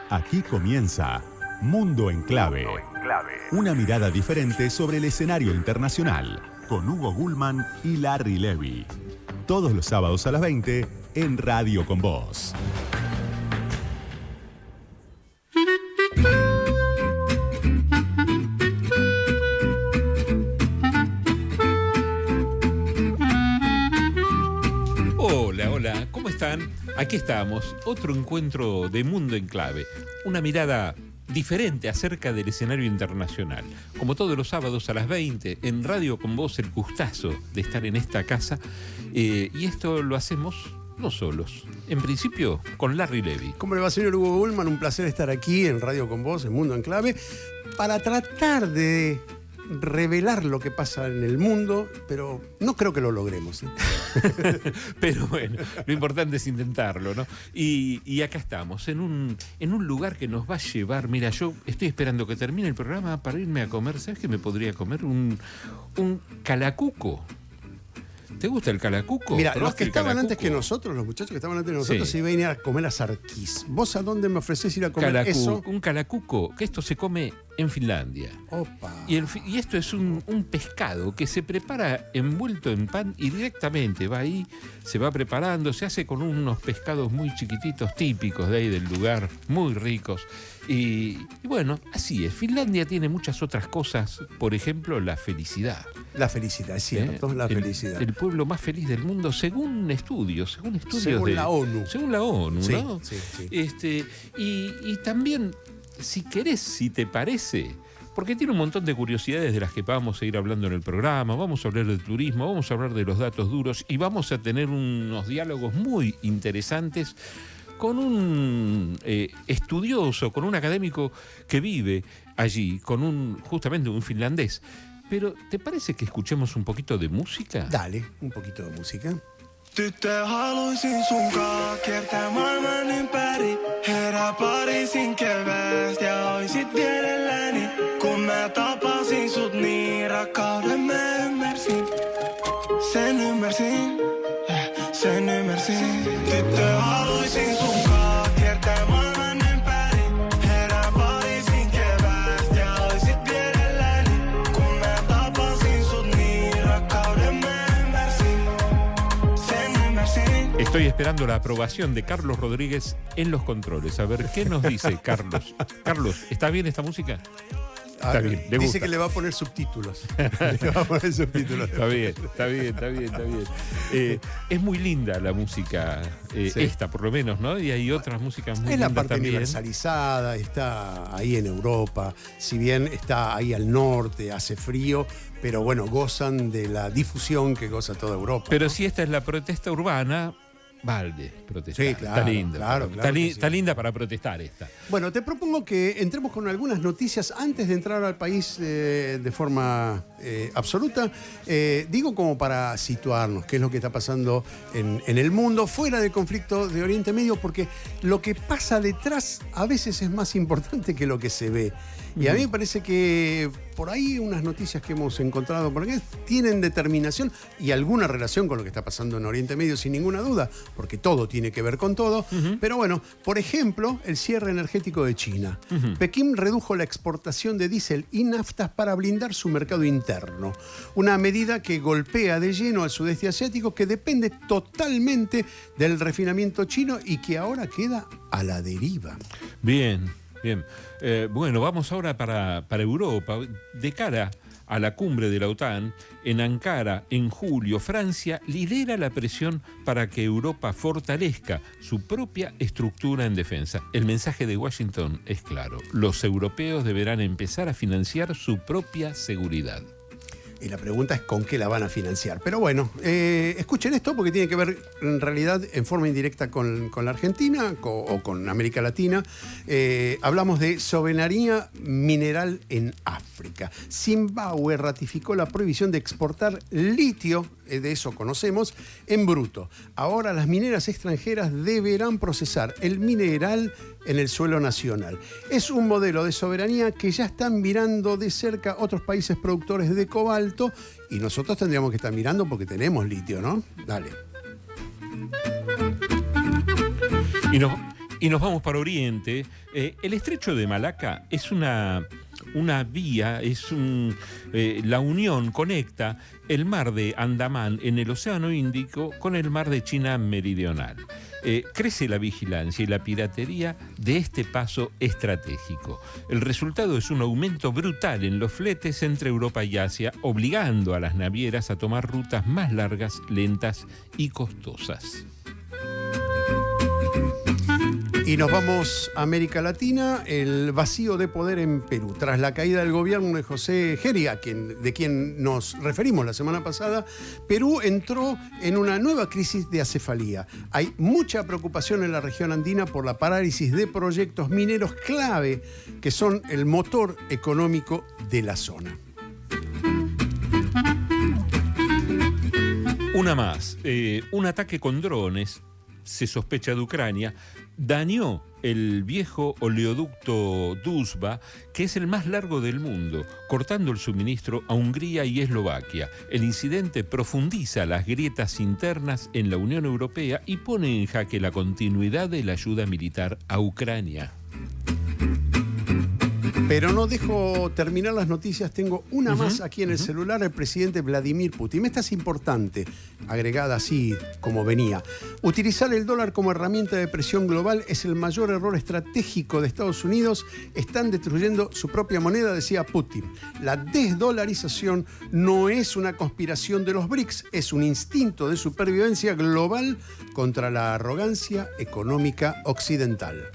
Aquí comienza Mundo en Clave. Una mirada diferente sobre el escenario internacional, con Hugo Gulman y Larry Levy. Todos los sábados a las 20 en Radio Con Vos. Hola, ¿cómo están? Aquí estamos, otro encuentro de Mundo en Clave, una mirada diferente acerca del escenario internacional. Como todos los sábados a las 20, en Radio Con Vos, el gustazo de estar en esta casa, y esto lo hacemos no solos, en principio con Larry Levy. ¿Cómo le va, señor Hugo Gulman? Un placer estar aquí en Radio Con Vos, en Mundo en Clave, para tratar de revelar lo que pasa en el mundo, pero no creo que lo logremos, ¿eh? Pero bueno, lo importante es intentarlo, ¿no? Y acá estamos, en un lugar que nos va a llevar. Mira, yo estoy esperando que termine el programa para irme a comer. ¿Sabes qué me podría comer? Un calacuco. ¿Te gusta el calacuco? Mira, los que estaban calacuco antes que nosotros, los muchachos que estaban antes de nosotros, sí, se iban a ir a comer a Sarquís. ¿Vos a dónde me ofrecés ir a comer eso? Un calacuco, que esto se come en Finlandia. Opa. Y esto es un pescado que se prepara envuelto en pan y directamente va ahí, se va preparando, se hace con unos pescados muy chiquititos, típicos de ahí del lugar, muy ricos. Y bueno, así es. Finlandia tiene muchas otras cosas, por ejemplo, la felicidad. La felicidad, es cierto, la felicidad. El pueblo más feliz del mundo, según estudios según la ONU. Según la ONU, sí, ¿no? Sí. Y también, si querés, si te parece, porque tiene un montón de curiosidades de las que vamos a ir hablando en el programa, vamos a hablar del turismo, vamos a hablar de los datos duros y vamos a tener unos diálogos muy interesantes con un estudioso, con un académico que vive allí, con justamente un finlandés. Pero, ¿te parece que escuchemos un poquito de música? Dale, un poquito de música. Tyttö, haluisin sunkaan kiertää maailman ympäri. Herää Pariisin keväästä ja oisit vierelläni. Kun mä tapasin sut niin rakkauden mä ymmärsin. Sen ymmärsin, sen ymmärsin. Tyttö, haluisin sunkaan kiertää maailman ympäri. Herää Pariisin keväästä ja oisit vierelläni. Kun mä tapasin sut niin rakkauden mä ymmärsin. Estoy esperando la aprobación de Carlos Rodríguez en los controles. A ver, ¿qué nos dice Carlos? Carlos, ¿está bien esta música? Está bien, le gusta. Dice que le va a poner subtítulos. Le va a poner subtítulos. Está bien. Es muy linda la música, Sí. esta por lo menos, ¿no? Y hay otras músicas muy Es la lindas parte también. universalizada, está ahí en Europa, si bien está ahí al norte, hace frío, pero bueno, gozan de la difusión que goza toda Europa. Pero ¿no? si esta es la protesta urbana, vale protestar. Sí, claro, está linda. claro que sí. Está linda para protestar esta. Bueno, te propongo que entremos con algunas noticias antes de entrar al país de forma absoluta. Digo como para situarnos qué es lo que está pasando en el mundo, fuera del conflicto de Oriente Medio, porque lo que pasa detrás a veces es más importante que lo que se ve. Y a mí me parece que por ahí unas noticias que hemos encontrado por aquí tienen determinación y alguna relación con lo que está pasando en Oriente Medio, sin ninguna duda, porque todo tiene que ver con todo. Pero bueno, por ejemplo, el cierre energético de China. Pekín redujo la exportación de diésel y naftas para blindar su mercado interno. Una medida que golpea de lleno al sudeste asiático, que depende totalmente del refinamiento chino y que ahora queda a la deriva. Bien. Bueno, vamos ahora para Europa. De cara a la cumbre de la OTAN, en Ankara, en julio, Francia lidera la presión para que Europa fortalezca su propia estructura en defensa. El mensaje de Washington es claro: los europeos deberán empezar a financiar su propia seguridad. Y la pregunta es con qué la van a financiar. Pero bueno, escuchen esto porque tiene que ver en realidad en forma indirecta con la Argentina o con América Latina. Hablamos de soberanía mineral en África. Zimbabue ratificó la prohibición de exportar litio, de eso conocemos, en bruto. Ahora las mineras extranjeras deberán procesar el mineral en el suelo nacional. Es un modelo de soberanía que ya están mirando de cerca otros países productores de cobalto y nosotros tendríamos que estar mirando porque tenemos litio, ¿no? Dale. Y nos vamos para Oriente. El estrecho de Malaca es una vía, la unión conecta el mar de Andamán en el Océano Índico con el mar de China Meridional. Crece la vigilancia y la piratería de este paso estratégico. El resultado es un aumento brutal en los fletes entre Europa y Asia, obligando a las navieras a tomar rutas más largas, lentas y costosas. Y nos vamos a América Latina, el vacío de poder en Perú. Tras la caída del gobierno de José Geria, de quien nos referimos la semana pasada, Perú entró en una nueva crisis de acefalía. Hay mucha preocupación en la región andina por la parálisis de proyectos mineros clave que son el motor económico de la zona. Una más, un ataque con drones, se sospecha de Ucrania, dañó el viejo oleoducto Druzhba, que es el más largo del mundo, cortando el suministro a Hungría y Eslovaquia. El incidente profundiza las grietas internas en la Unión Europea y pone en jaque la continuidad de la ayuda militar a Ucrania. Pero no dejo terminar las noticias, tengo una más aquí en el celular, el presidente Vladimir Putin. Esta es importante, agregada así como venía. Utilizar el dólar como herramienta de presión global es el mayor error estratégico de Estados Unidos. Están destruyendo su propia moneda, decía Putin. La desdolarización no es una conspiración de los BRICS, es un instinto de supervivencia global contra la arrogancia económica occidental.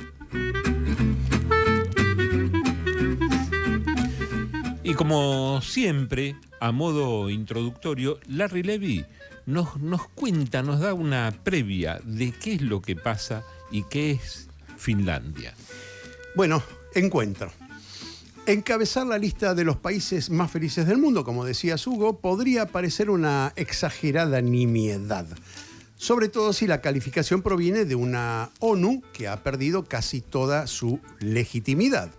Y como siempre, a modo introductorio, Larry Levy nos cuenta, nos da una previa de qué es lo que pasa y qué es Finlandia. Bueno, encuentro. Encabezar la lista de los países más felices del mundo, como decía Hugo, podría parecer una exagerada nimiedad. Sobre todo si la calificación proviene de una ONU que ha perdido casi toda su legitimidad.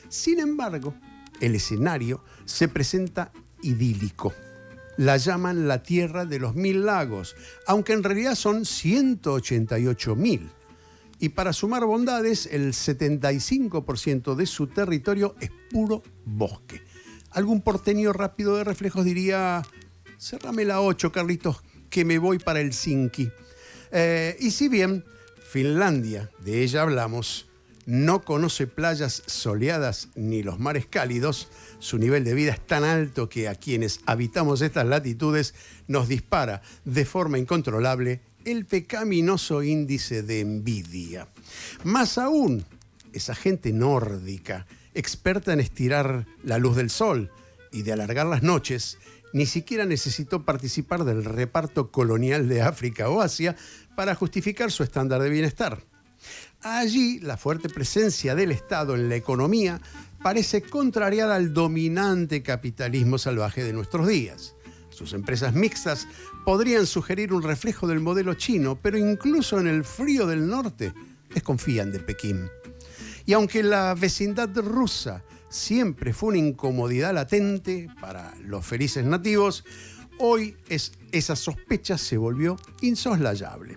Sin embargo, el escenario se presenta idílico. La llaman la Tierra de los 1000 lagos, aunque en realidad son 188.000. Y para sumar bondades, el 75% de su territorio es puro bosque. Algún porteño rápido de reflejos diría: cerrame la 8, Carlitos, que me voy para Helsinki. Y si bien Finlandia, de ella hablamos, no conoce playas soleadas ni los mares cálidos, su nivel de vida es tan alto que a quienes habitamos estas latitudes nos dispara de forma incontrolable el pecaminoso índice de envidia. Más aún, esa gente nórdica, experta en estirar la luz del sol y de alargar las noches, ni siquiera necesitó participar del reparto colonial de África o Asia para justificar su estándar de bienestar. Allí, la fuerte presencia del Estado en la economía parece contrariar al dominante capitalismo salvaje de nuestros días. Sus empresas mixtas podrían sugerir un reflejo del modelo chino, pero incluso en el frío del norte desconfían de Pekín. Y aunque la vecindad rusa siempre fue una incomodidad latente para los felices nativos, hoy esa sospecha se volvió insoslayable.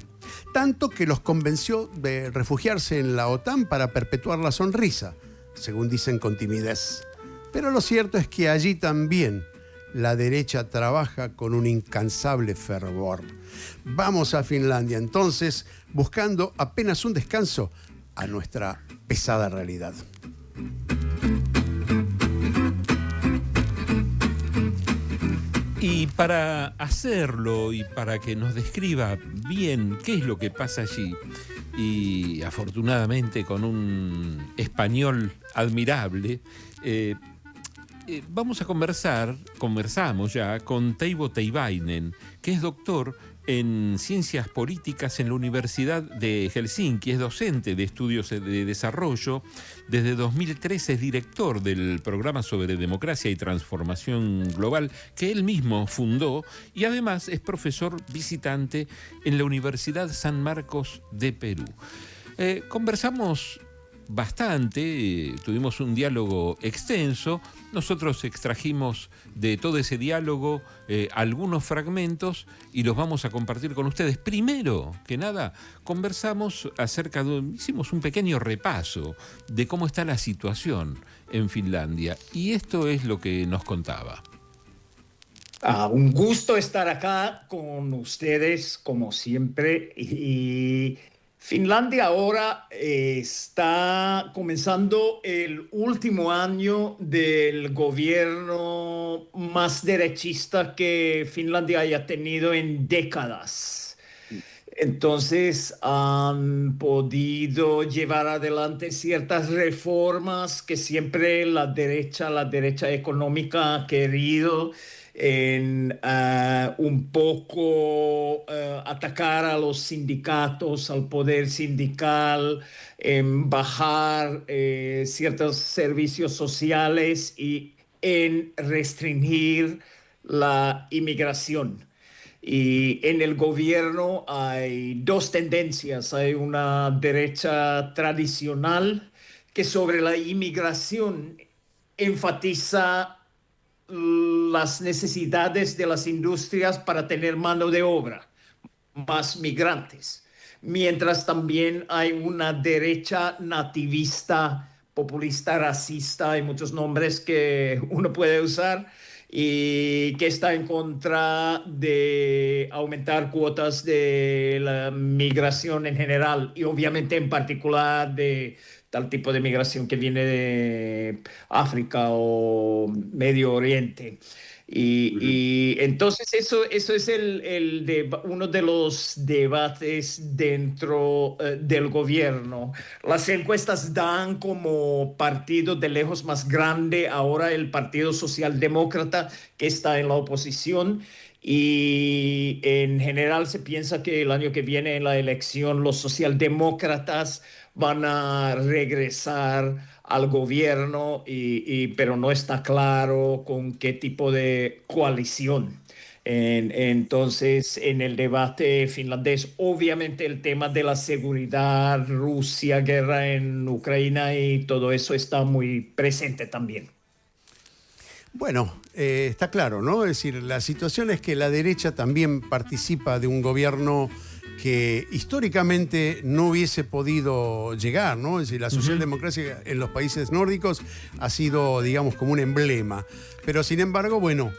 Tanto que los convenció de refugiarse en la OTAN para perpetuar la sonrisa, según dicen con timidez. Pero lo cierto es que allí también la derecha trabaja con un incansable fervor. Vamos a Finlandia entonces, buscando apenas un descanso a nuestra pesada realidad. Y para hacerlo y para que nos describa bien qué es lo que pasa allí, y afortunadamente con un español admirable, conversamos ya con Teivo Teivainen, que es doctor en Ciencias Políticas en la Universidad de Helsinki, es docente de estudios de desarrollo. Desde 2013 es director del programa sobre democracia y transformación global que él mismo fundó, y además es profesor visitante en la Universidad San Marcos de Perú. Conversamos bastante, tuvimos un diálogo extenso. Nosotros extrajimos de todo ese diálogo algunos fragmentos y los vamos a compartir con ustedes. Primero que nada, conversamos hicimos un pequeño repaso de cómo está la situación en Finlandia, y esto es lo que nos contaba. Un gusto estar acá con ustedes, como siempre. Y Finlandia ahora está comenzando el último año del gobierno más derechista que Finlandia haya tenido en décadas. Entonces han podido llevar adelante ciertas reformas que siempre la derecha económica ha querido, en un poco atacar a los sindicatos, al poder sindical, en bajar ciertos servicios sociales y en restringir la inmigración. Y en el gobierno hay dos tendencias. Hay una derecha tradicional que sobre la inmigración enfatiza las necesidades de las industrias para tener mano de obra, más migrantes. Mientras también hay una derecha nativista, populista, racista, hay muchos nombres que uno puede usar, y que está en contra de aumentar cuotas de la migración en general y obviamente en particular de tal tipo de migración que viene de África o Medio Oriente. Y entonces eso es uno de los debates dentro del gobierno. Las encuestas dan como partido de lejos más grande ahora el Partido Socialdemócrata, que está en la oposición. Y en general se piensa que el año que viene en la elección los socialdemócratas van a regresar al gobierno, pero no está claro con qué tipo de coalición. Entonces, en el debate finlandés, obviamente el tema de la seguridad, Rusia, guerra en Ucrania y todo eso está muy presente también. Bueno, está claro, ¿no? Es decir, la situación es que la derecha también participa de un gobierno que históricamente no hubiese podido llegar, ¿no? Es decir, la socialdemocracia en los países nórdicos ha sido, digamos, como un emblema. Pero, sin embargo, bueno,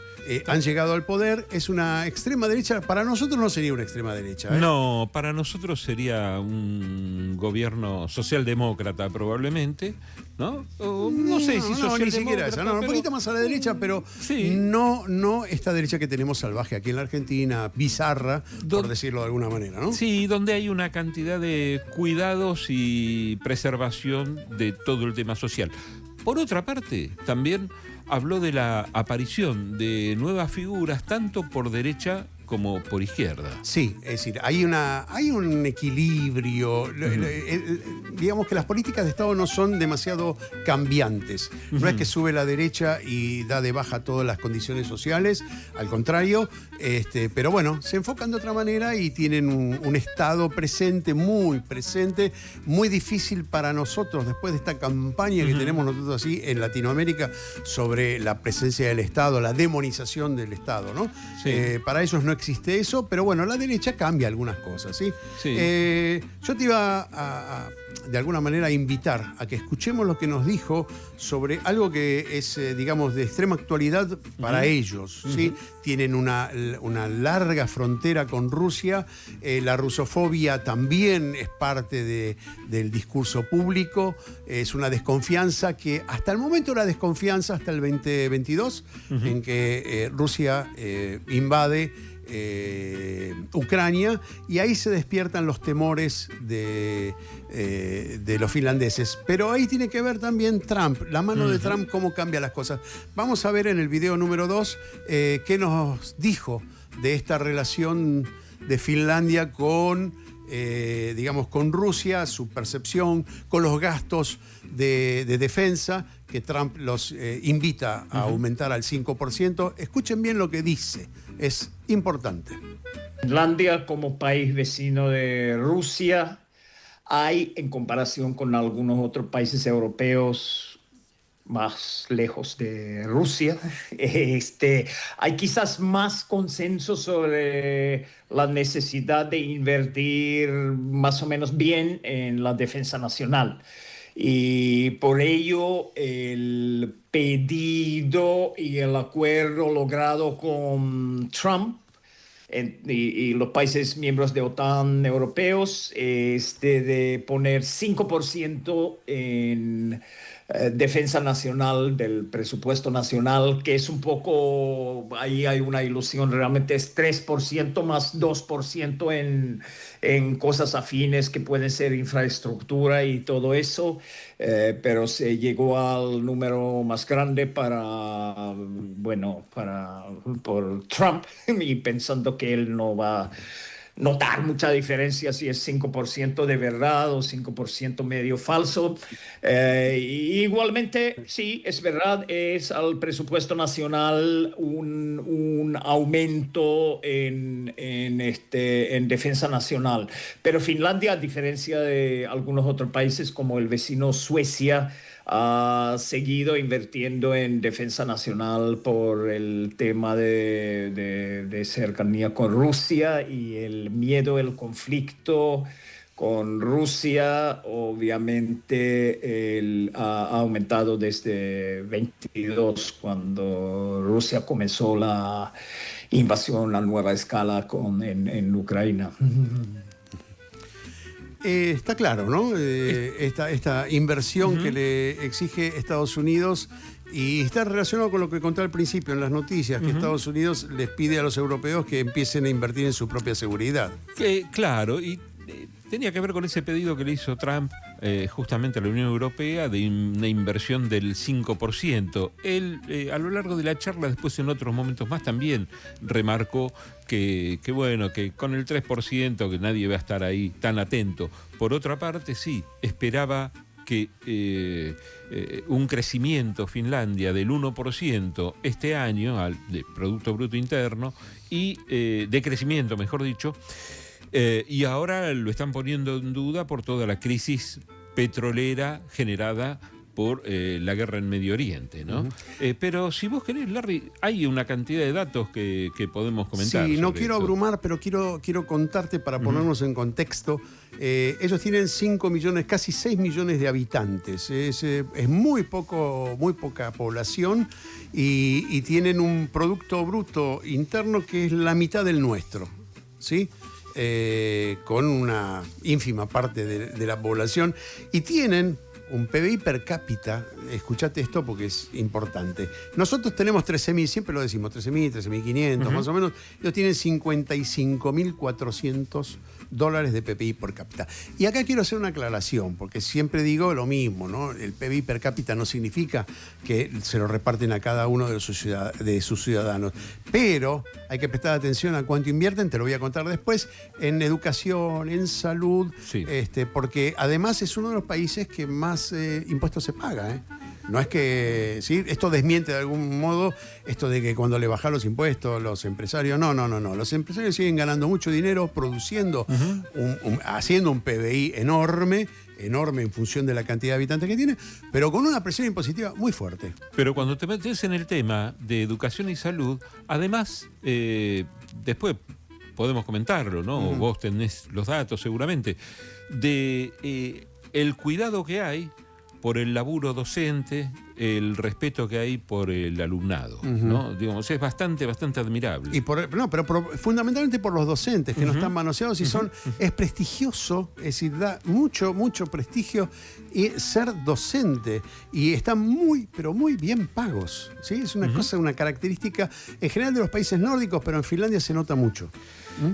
han llegado al poder, es una extrema derecha. Para nosotros no sería una extrema derecha, ¿eh? No, para nosotros sería un gobierno socialdemócrata probablemente, ¿no? O, no sé si socialdemócrata. Ni siquiera esa, un poquito más a la derecha, pero sí. no esta derecha que tenemos salvaje aquí en la Argentina, bizarra, por decirlo de alguna manera, ¿no? Sí, donde hay una cantidad de cuidados y preservación de todo el tema social. Por otra parte, también habló de la aparición de nuevas figuras, tanto por derecha como por izquierda. Sí, es decir, hay un equilibrio. Digamos que las políticas de Estado no son demasiado cambiantes. No es que sube la derecha y da de baja todas las condiciones sociales, al contrario, pero bueno, se enfocan de otra manera y tienen un Estado presente, muy difícil para nosotros, después de esta campaña que tenemos nosotros así en Latinoamérica sobre la presencia del Estado, la demonización del Estado, ¿no? Sí. Para ellos no existe eso, pero bueno, la derecha cambia algunas cosas, ¿sí? Sí. Yo te iba de alguna manera a invitar a que escuchemos lo que nos dijo sobre algo que es, digamos, de extrema actualidad para ellos, ¿sí? Tienen una larga frontera con Rusia, la rusofobia también es parte del discurso público, es una desconfianza que hasta el momento era desconfianza hasta el 2022, en que Rusia invade Ucrania, y ahí se despiertan los temores de los finlandeses. Pero ahí tiene que ver también Trump, la mano de Trump, cómo cambia las cosas. Vamos a ver en el video número 2 qué nos dijo de esta relación de Finlandia con, digamos, con Rusia, su percepción, con los gastos de defensa que Trump los invita a aumentar al 5%. Escuchen bien lo que dice, es importante. Finlandia, como país vecino de Rusia, hay en comparación con algunos otros países europeos más lejos de Rusia, hay quizás más consenso sobre la necesidad de invertir más o menos bien en la defensa nacional. Y por ello el pedido y el acuerdo logrado con Trump y los países miembros de OTAN europeos de poner 5% en defensa nacional del presupuesto nacional, que es un poco, ahí hay una ilusión, realmente es 3% más 2% en cosas afines que pueden ser infraestructura y todo eso, pero se llegó al número más grande por Trump, y pensando que él no va a notar mucha diferencia si es 5% de verdad o 5% medio falso. Igualmente, sí, es verdad, es al presupuesto nacional un aumento en defensa nacional. Pero Finlandia, a diferencia de algunos otros países como el vecino Suecia, ha seguido invirtiendo en defensa nacional por el tema de cercanía con Rusia y el miedo, el conflicto con Rusia, obviamente ha aumentado desde 22, cuando Rusia comenzó la invasión a nueva escala en Ucrania. Está claro, ¿no? Esta inversión que le exige Estados Unidos, y está relacionado con lo que conté al principio en las noticias, que Estados Unidos les pide a los europeos que empiecen a invertir en su propia seguridad. Claro, y tenía que ver con ese pedido que le hizo Trump justamente a la Unión Europea de una inversión del 5%. Él, a lo largo de la charla, después en otros momentos más, también remarcó que con el 3%, que nadie va a estar ahí tan atento. Por otra parte, sí, esperaba que un crecimiento Finlandia del 1% este año de Producto Bruto Interno, y de crecimiento, mejor dicho, y ahora lo están poniendo en duda por toda la crisis petrolera generada por la guerra en Medio Oriente, ¿no? Pero si vos querés, Larry, hay una cantidad de datos que podemos comentar. Sí, no quiero esto. abrumar, pero quiero contarte para ponernos en contexto. Ellos tienen 5 millones, casi 6 millones de habitantes. Es muy poca población, y tienen un Producto Bruto Interno que es la mitad del nuestro, ¿sí? Con una ínfima parte de la población, y tienen un PBI per cápita. Escuchate esto porque es importante. Nosotros tenemos 13.000, siempre lo decimos, 13.000, 13.500 más o menos. Ellos tienen $55.400 de PBI per cápita. Y acá quiero hacer una aclaración, porque siempre digo lo mismo, ¿no? El PBI per cápita no significa que se lo reparten a cada uno de sus ciudadanos. Pero hay que prestar atención a cuánto invierten, te lo voy a contar después, en educación, en salud, Sí. Porque además es uno de los países que más impuestos se paga, ¿eh? No es que, ¿sí? Esto desmiente de algún modo esto de que cuando le bajan los impuestos los empresarios, no. Los empresarios siguen ganando mucho dinero produciendo, haciendo un PBI enorme en función de la cantidad de habitantes que tiene, pero con una presión impositiva muy fuerte. Pero cuando te metes en el tema de educación y salud, además, después podemos comentarlo, ¿no? Vos tenés los datos seguramente, de el cuidado que hay por el laburo docente, el respeto que hay por el alumnado, ¿no? Digamos, es bastante admirable. Y pero fundamentalmente por los docentes, que no están manoseados, y es prestigioso, es decir, da mucho prestigio y ser docente, y están pero muy bien pagos, ¿sí? Es una cosa, una característica en general de los países nórdicos, pero en Finlandia se nota mucho.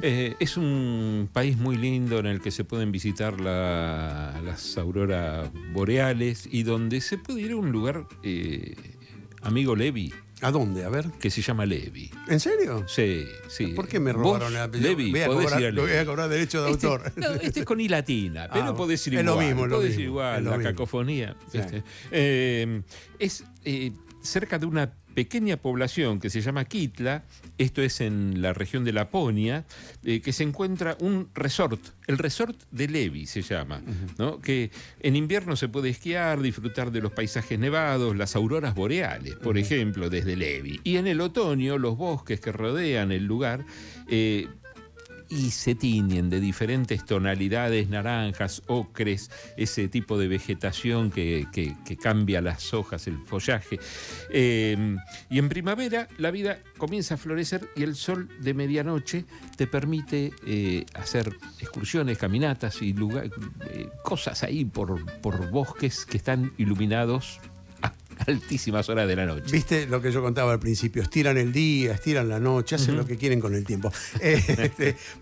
Es un país muy lindo en el que se pueden visitar las auroras boreales, y donde se puede ir a un lugar, amigo Levi. ¿A dónde? A ver. Que se llama Levi. ¿En serio? Sí. ¿Por qué me robaron el apellido? Levi, Voy a cobrar derecho de autor. No, es con I latina, pero podés ir es igual. Lo mismo, podés mismo, ir igual, la mismo. cacofonía. Sí. Es cerca de una pequeña población que se llama Kitla, esto es en la región de Laponia, que se encuentra un resort, el resort de Levi se llama, ¿no? Que en invierno se puede esquiar, disfrutar de los paisajes nevados, las auroras boreales, por ejemplo, desde Levi. Y en el otoño, los bosques que rodean el lugar y se tiñen de diferentes tonalidades, naranjas, ocres, ese tipo de vegetación que cambia las hojas, el follaje. Y en primavera la vida comienza a florecer y el sol de medianoche te permite hacer excursiones, caminatas y cosas ahí por bosques que están iluminados altísimas horas de la noche. Viste lo que yo contaba al principio, estiran el día, estiran la noche, hacen lo que quieren con el tiempo.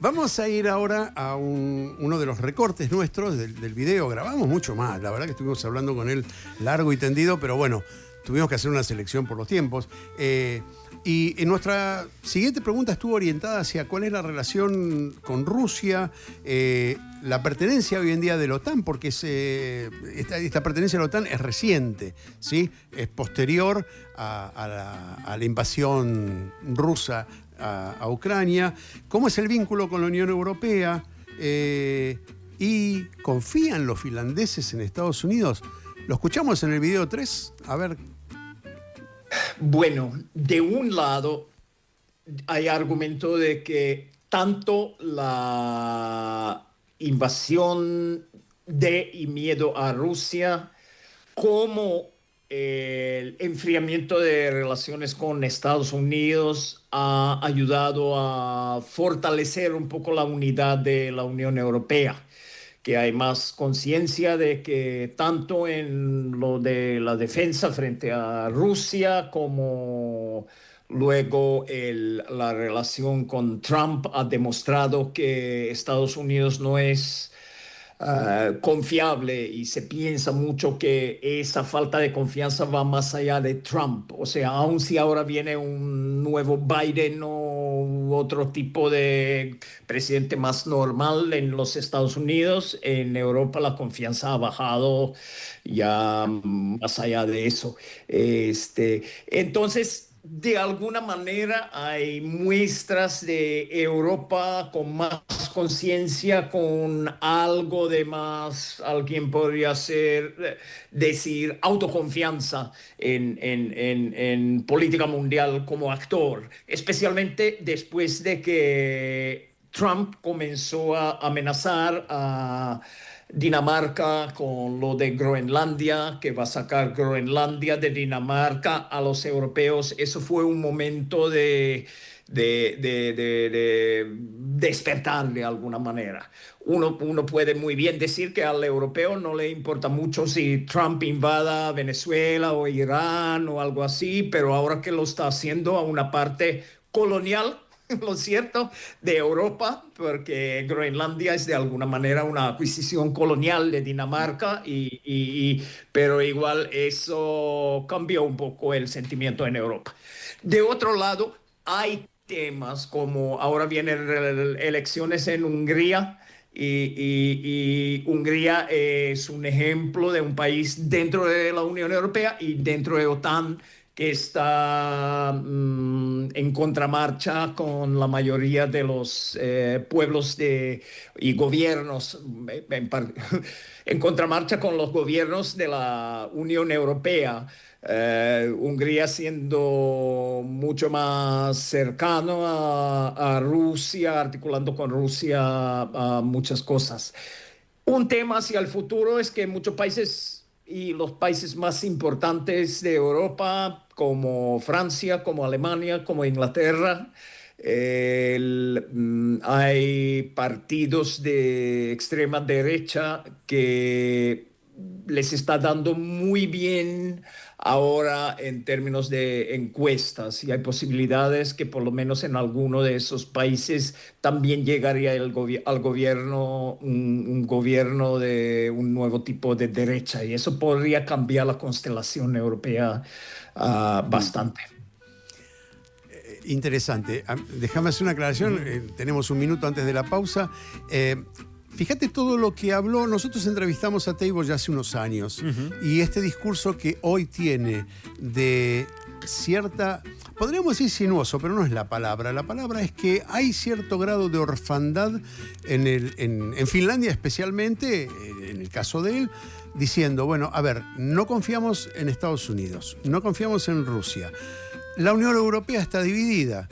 Vamos a ir ahora a uno de los recortes nuestros del video. Grabamos mucho más, la verdad que estuvimos hablando con él largo y tendido, pero bueno, tuvimos que hacer una selección por los tiempos. Y en nuestra siguiente pregunta estuvo orientada hacia cuál es la relación con Rusia, la pertenencia hoy en día de la OTAN, porque esta pertenencia a la OTAN es reciente, ¿sí? Es posterior a la invasión rusa a Ucrania. ¿Cómo es el vínculo con la Unión Europea? ¿Y confían los finlandeses en Estados Unidos? Lo escuchamos en el video 3, a ver. Bueno, de un lado hay argumento de que tanto la invasión y miedo a Rusia como el enfriamiento de relaciones con Estados Unidos ha ayudado a fortalecer un poco la unidad de la Unión Europea, que hay más conciencia de que tanto en lo de la defensa frente a Rusia como luego la relación con Trump ha demostrado que Estados Unidos no es confiable, y se piensa mucho que esa falta de confianza va más allá de Trump. O sea, aun si ahora viene un nuevo Biden o otro tipo de presidente más normal en los Estados Unidos, en Europa la confianza ha bajado ya más allá de eso. Entonces, de alguna manera hay muestras de Europa con más conciencia, con algo de más, alguien podría decir, autoconfianza en política mundial como actor, especialmente después de que Trump comenzó a amenazar a Dinamarca con lo de Groenlandia, que va a sacar Groenlandia de Dinamarca a los europeos. Eso fue un momento de despertar de alguna manera. Uno puede muy bien decir que al europeo no le importa mucho si Trump invada Venezuela o Irán o algo así, pero ahora que lo está haciendo a una parte colonial, lo cierto, de Europa, porque Groenlandia es de alguna manera una adquisición colonial de Dinamarca, pero igual eso cambió un poco el sentimiento en Europa. De otro lado, hay temas como ahora vienen elecciones en Hungría, y Hungría es un ejemplo de un país dentro de la Unión Europea y dentro de OTAN que está en contramarcha con la mayoría de los pueblos y gobiernos, en contramarcha con los gobiernos de la Unión Europea. Hungría siendo mucho más cercano a Rusia, articulando con Rusia muchas cosas. Un tema hacia el futuro es que muchos países y los países más importantes de Europa, como Francia, como Alemania, como Inglaterra, hay partidos de extrema derecha que les está dando muy bien ahora en términos de encuestas, y hay posibilidades que por lo menos en alguno de esos países también llegaría al gobierno un gobierno de un nuevo tipo de derecha, y eso podría cambiar la constelación europea bastante. Interesante. Déjame hacer una aclaración. Tenemos un minuto antes de la pausa. Fíjate todo lo que habló. Nosotros entrevistamos a Teibo ya hace unos años, y este discurso que hoy tiene de cierta, podríamos decir sinuoso, pero no es la palabra. La palabra es que hay cierto grado de orfandad en Finlandia, especialmente, en el caso de él, diciendo, bueno, a ver, no confiamos en Estados Unidos, no confiamos en Rusia. La Unión Europea está dividida.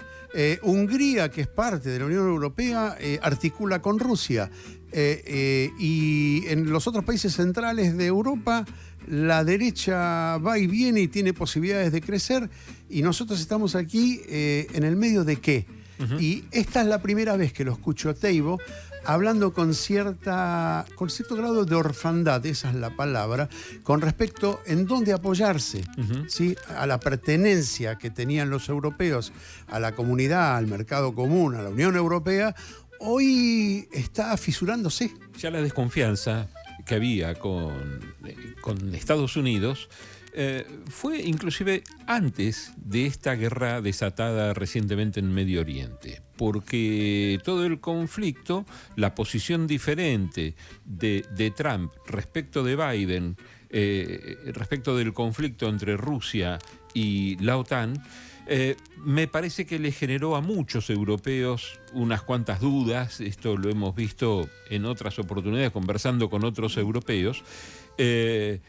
Hungría, que es parte de la Unión Europea, articula con Rusia. Y en los otros países centrales de Europa, la derecha va y viene y tiene posibilidades de crecer. Y nosotros estamos aquí en el medio de qué. Uh-huh. Y esta es la primera vez que lo escucho a Teibo hablando con cierto grado de orfandad, esa es la palabra, con respecto en dónde apoyarse, uh-huh, ¿sí? A la pertenencia que tenían los europeos a la comunidad, al mercado común, a la Unión Europea, hoy está fisurándose. Ya la desconfianza que había con Estados Unidos fue inclusive antes de esta guerra desatada recientemente en Medio Oriente, porque todo el conflicto, la posición diferente de Trump respecto de Biden, respecto del conflicto entre Rusia y la OTAN, me parece que le generó a muchos europeos unas cuantas dudas. Esto lo hemos visto en otras oportunidades conversando con otros europeos, e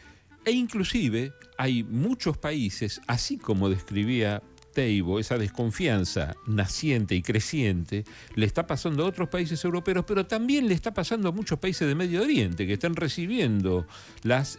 inclusive hay muchos países, así como describía Teibo, esa desconfianza naciente y creciente, le está pasando a otros países europeos, pero también le está pasando a muchos países de Medio Oriente que están recibiendo las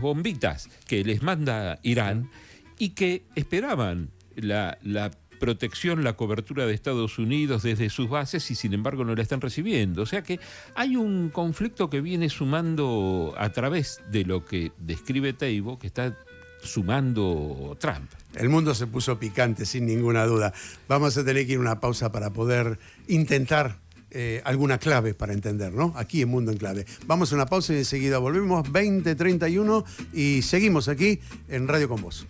bombitas que les manda Irán y que esperaban la protección, la cobertura de Estados Unidos desde sus bases y sin embargo no la están recibiendo. O sea que hay un conflicto que viene sumando a través de lo que describe Teibo, que está sumando Trump. El mundo se puso picante, sin ninguna duda. Vamos a tener que ir a una pausa para poder intentar alguna clave para entender, ¿no? Aquí en Mundo en Clave. Vamos a una pausa y enseguida volvemos, 20:31, y seguimos aquí en Radio Con Vos.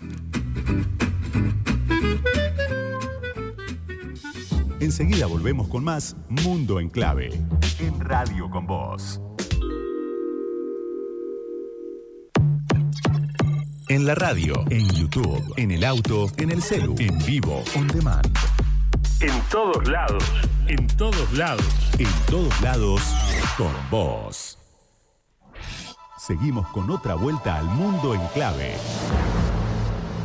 Enseguida volvemos con más Mundo en Clave en Radio Con Vos. En la radio, en YouTube, en el auto, en el celu, en vivo, on demand. En todos lados. En todos lados. En todos lados, con vos. Seguimos con otra vuelta al Mundo en Clave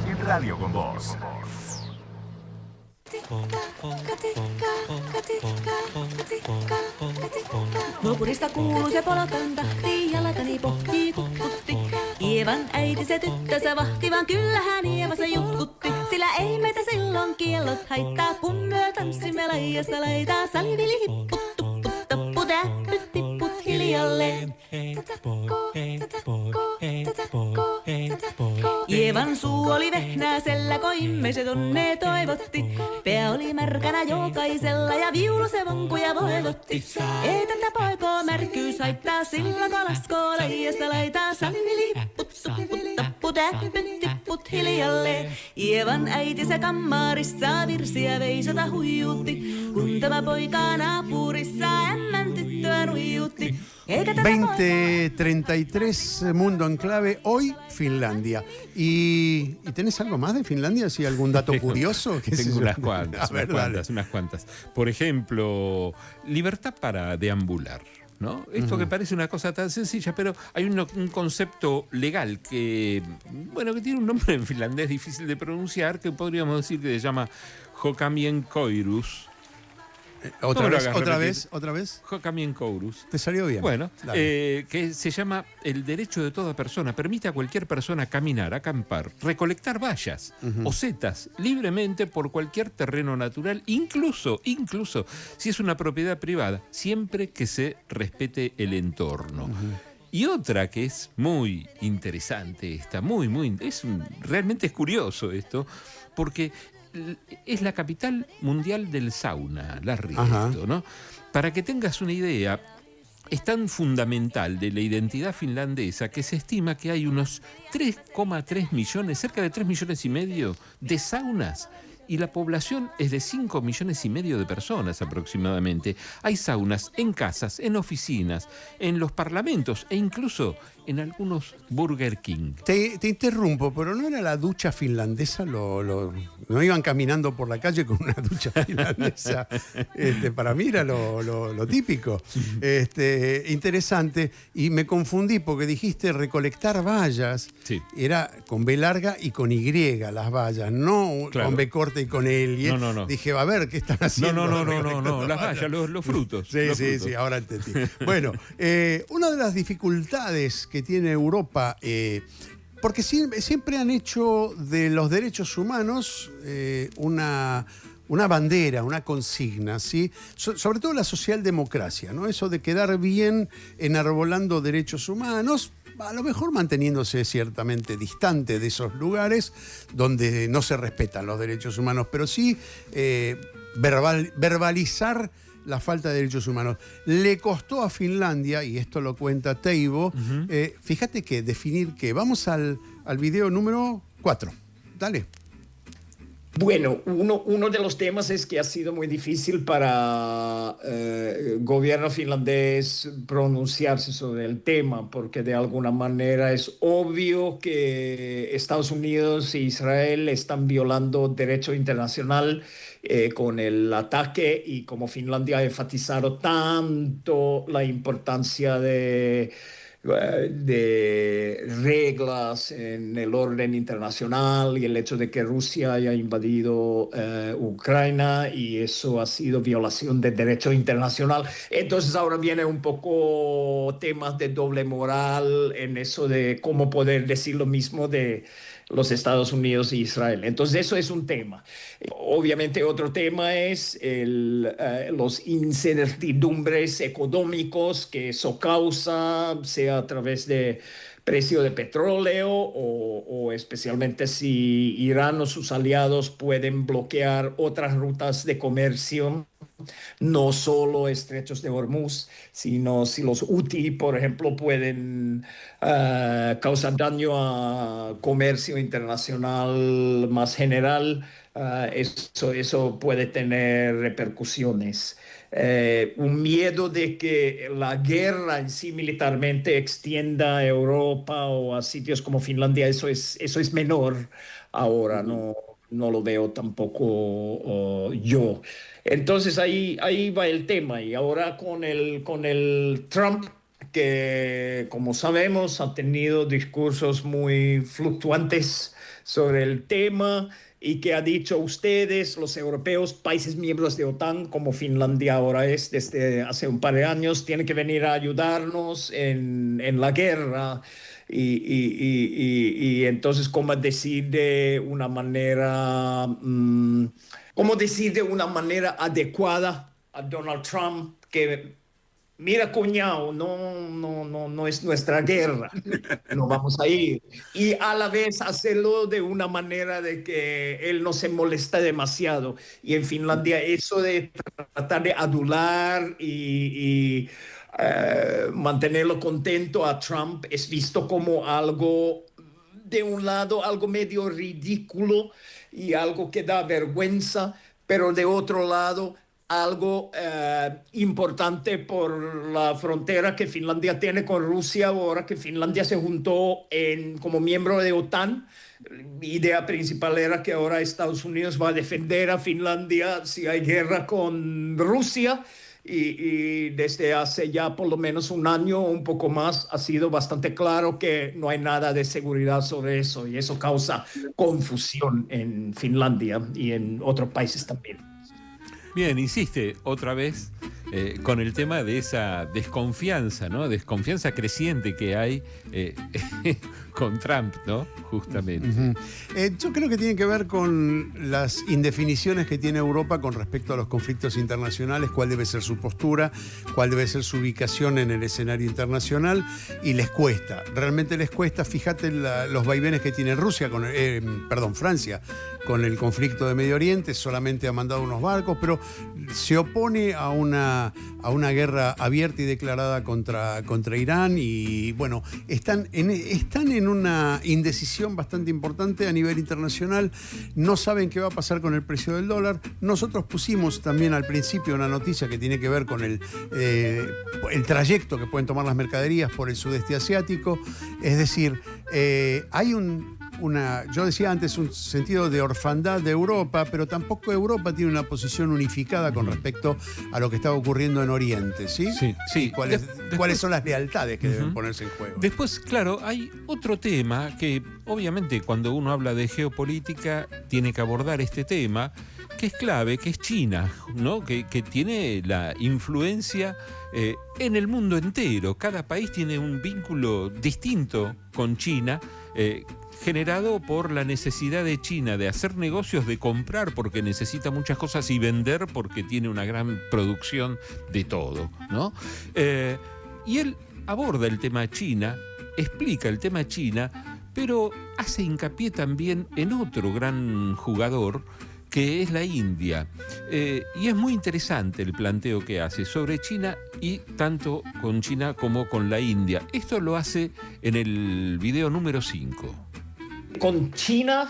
en Radio Con Vos. Nurkurista kuuluu se polkan tahti, jalkani pohtii kutkutti. Ievan äiti se tyttönsä vahti, vaan kyllähän Ieva se jutkutti. Sillä ei meitä silloin kiellot haittaa, kun myö tanssimme laijasta laitaa. Salivili hipput, tupput, tappu, täppyt, tipput hiljalleen. Ievan suu oli vehnäisellä, koimme se tonne toivotti. Pää oli märkänä jokaisella ja viulu se vonkuja voivotti. Ei tätä poikoo märkyys haittaa, sillä kalaskoo laijasta laitaa. Salivili hipput, tupput, tappu, täppyt, tipput hiljalleen. Ievan äiti se kammarissa virsiä veisata huijuutti. Kun tämä poika naapurissa ämmän tyttöä nuijuutti. 20:33, Mundo en Clave, hoy Finlandia. ¿Y tenés algo más de Finlandia? ¿Sí, algún dato curioso? Tengo unas cuantas. Por ejemplo, libertad para deambular, ¿no? Esto que parece una cosa tan sencilla, pero hay un concepto legal que tiene un nombre en finlandés difícil de pronunciar, que podríamos decir que se llama Jokamienkoirus. ¿Otra vez? Jokamienkoirus. ¿Te salió bien? Bueno, que se llama el derecho de toda persona. Permite a cualquier persona caminar, acampar, recolectar bayas o setas libremente por cualquier terreno natural, incluso si es una propiedad privada, siempre que se respete el entorno. Y otra que es muy interesante, realmente es curioso esto, porque es la capital mundial del sauna, Larry, esto, ¿no? Para que tengas una idea, es tan fundamental de la identidad finlandesa que se estima que hay unos 3,3 millones, cerca de 3,5 millones de saunas y la población es de 5,5 millones de personas aproximadamente. Hay saunas en casas, en oficinas, en los parlamentos e incluso en algunos Burger King. Te interrumpo, pero ¿no era la ducha finlandesa? ¿No iban caminando por la calle con una ducha finlandesa? Para mí era lo típico. Interesante. Y me confundí porque dijiste recolectar bayas. Sí. Era con B larga y con Y las bayas, no Claro. con B corta y con L. No. Dije, a ver, ¿qué están haciendo? No, las bayas, los frutos. Sí, ahora entendí. Bueno, una de las dificultades que tiene Europa, porque siempre han hecho de los derechos humanos una bandera, una consigna, ¿sí? Sobre todo la socialdemocracia, ¿no? Eso de quedar bien enarbolando derechos humanos, a lo mejor manteniéndose ciertamente distante de esos lugares donde no se respetan los derechos humanos, pero sí verbalizar la falta de derechos humanos. Le costó a Finlandia, y esto lo cuenta Teivo, fíjate que definir qué. Vamos al video número 4. Dale. Bueno, uno de los temas es que ha sido muy difícil para el gobierno finlandés pronunciarse sobre el tema, porque de alguna manera es obvio que Estados Unidos e Israel están violando derecho internacional con el ataque, y como Finlandia ha enfatizado tanto la importancia de reglas en el orden internacional y el hecho de que Rusia haya invadido Ucrania, y eso ha sido violación del derecho internacional. Entonces ahora viene un poco temas de doble moral en eso de cómo poder decir lo mismo de los Estados Unidos e Israel. Entonces eso es un tema. Obviamente otro tema es los incertidumbres económicos que eso causa, sea a través de precio de petróleo o especialmente si Irán o sus aliados pueden bloquear otras rutas de comercio, no solo estrechos de Hormuz, sino si los Houthi, por ejemplo, pueden causar daño a comercio internacional más general. Eso puede tener repercusiones. Un miedo de que la guerra en sí militarmente extienda a Europa o a sitios como Finlandia, eso es menor ahora, no lo veo tampoco yo. Entonces ahí va el tema. Y ahora con el Trump, que como sabemos ha tenido discursos muy fluctuantes sobre el tema, y que ha dicho ustedes, los europeos, países miembros de OTAN, como Finlandia ahora es desde hace un par de años, tienen que venir a ayudarnos en la guerra. Y entonces, ¿cómo decir de una manera adecuada a Donald Trump que mira, cuñado, no es nuestra guerra, no vamos a ir? Y a la vez hacerlo de una manera de que él no se molesta demasiado. Y en Finlandia eso de tratar de adular y mantenerlo contento a Trump es visto como algo, de un lado, algo medio ridículo y algo que da vergüenza, pero de otro lado, algo importante por la frontera que Finlandia tiene con Rusia ahora que Finlandia se juntó como miembro de OTAN. La idea principal era que ahora Estados Unidos va a defender a Finlandia si hay guerra con Rusia, y desde hace ya por lo menos un año o un poco más ha sido bastante claro que no hay nada de seguridad sobre eso, y eso causa confusión en Finlandia y en otros países también. Bien, insiste otra vez con el tema de esa desconfianza, ¿no? Desconfianza creciente que hay con Trump, ¿no? Justamente. Yo creo que tiene que ver con las indefiniciones que tiene Europa con respecto a los conflictos internacionales, cuál debe ser su postura, cuál debe ser su ubicación en el escenario internacional, y les cuesta, realmente les cuesta. Fíjate los vaivenes que tiene Francia con el conflicto de Medio Oriente, solamente ha mandado unos barcos, pero se opone a una guerra abierta y declarada contra Irán, y bueno, están en en una indecisión bastante importante a nivel internacional, no saben qué va a pasar con el precio del dólar. Nosotros pusimos también al principio una noticia que tiene que ver con el trayecto que pueden tomar las mercaderías por el sudeste asiático. Es decir, hay yo decía antes, un sentido de orfandad de Europa, pero tampoco Europa tiene una posición unificada con respecto a lo que está ocurriendo en Oriente, ¿sí? Sí. ¿Cuáles son las lealtades que deben ponerse en juego? Después, claro, hay otro tema que obviamente cuando uno habla de geopolítica tiene que abordar este tema, que es clave, que es China, ¿no? Que tiene la influencia en el mundo entero. Cada país tiene un vínculo distinto con China, generado por la necesidad de China de hacer negocios, de comprar porque necesita muchas cosas y vender porque tiene una gran producción de todo, ¿no? Y él aborda el tema China, explica el tema China, pero hace hincapié también en otro gran jugador, que es la India. Y es muy interesante el planteo que hace sobre China, y tanto con China como con la India. Esto lo hace en el video número 5. Con China,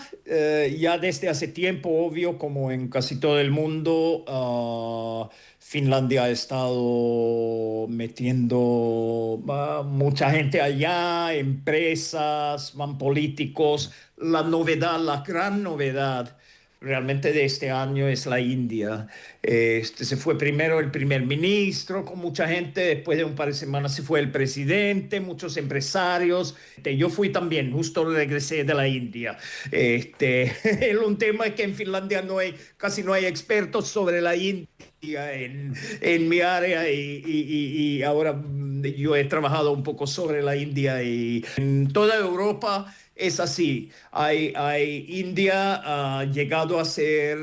ya desde hace tiempo, obvio, como en casi todo el mundo, Finlandia ha estado metiendo mucha gente allá, empresas, van políticos. La novedad, la gran novedad realmente de este año es la India. Se fue primero el primer ministro con mucha gente, después de un par de semanas se fue el presidente, muchos empresarios. Yo fui también, justo regresé de la India. Un tema es que en Finlandia casi no hay expertos sobre la India en mi área, y ahora yo he trabajado un poco sobre la India, y en toda Europa es así. India ha llegado a ser